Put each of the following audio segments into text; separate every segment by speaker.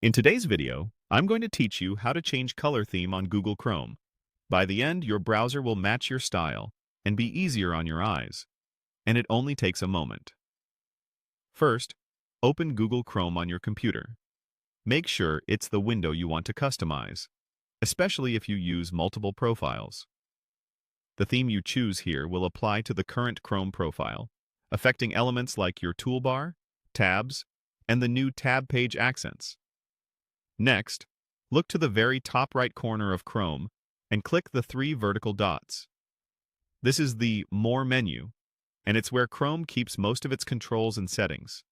Speaker 1: In today's video, I'm going to teach you how to change color theme on Google Chrome. By the end, your browser will match your style and be easier on your eyes, and it only takes a moment. First, open Google Chrome on your computer. Make sure it's the window you want to customize, especially if you use multiple profiles. The theme you choose here will apply to the current Chrome profile, affecting elements like your toolbar, tabs, and the new tab page accents. Next, look to the very top right corner of Chrome and click the three vertical dots. This is the More menu, and it's where Chrome keeps most of its controls and settings.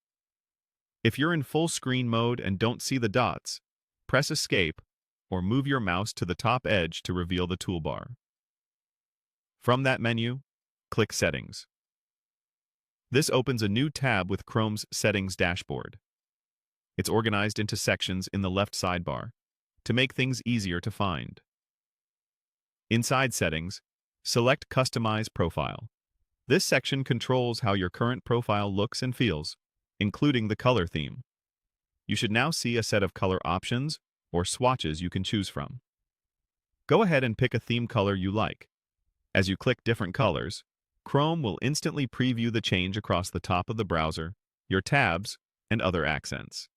Speaker 1: If you're in full screen mode and don't see the dots, press Escape or move your mouse to the top edge to reveal the toolbar. From that menu, click Settings. This opens a new tab with Chrome's Settings dashboard. It's organized into sections in the left sidebar to make things easier to find. Inside Settings, select Customize Profile. This section controls how your current profile looks and feels, including the color theme. You should now see a set of color options or swatches you can choose from. Go ahead and pick a theme color you like. As you click different colors, Chrome will instantly preview the change across the top of the browser, your tabs, and other accents.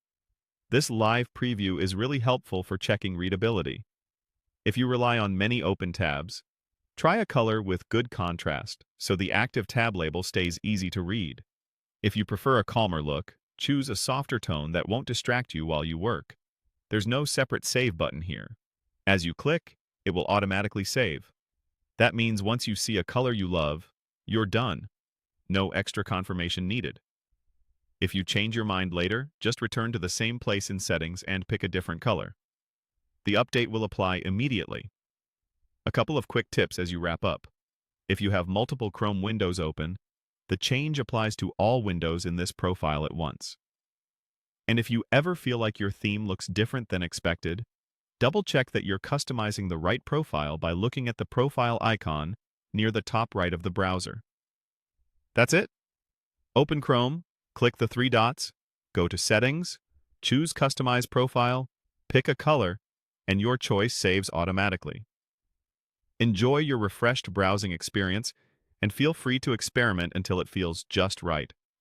Speaker 1: This live preview is really helpful for checking readability. If you rely on many open tabs, try a color with good contrast so the active tab label stays easy to read. If you prefer a calmer look, choose a softer tone that won't distract you while you work. There's no separate save button here. As you click, it will automatically save. That means once you see a color you love, you're done. No extra confirmation needed. If you change your mind later, just return to the same place in Settings and pick a different color. The update will apply immediately. A couple of quick tips as you wrap up. If you have multiple Chrome windows open, the change applies to all windows in this profile at once. And if you ever feel like your theme looks different than expected, double-check that you're customizing the right profile by looking at the profile icon near the top right of the browser. That's it. Open Chrome, click the three dots, go to Settings, choose Customize Profile, pick a color, and your choice saves automatically. Enjoy your refreshed browsing experience and feel free to experiment until it feels just right.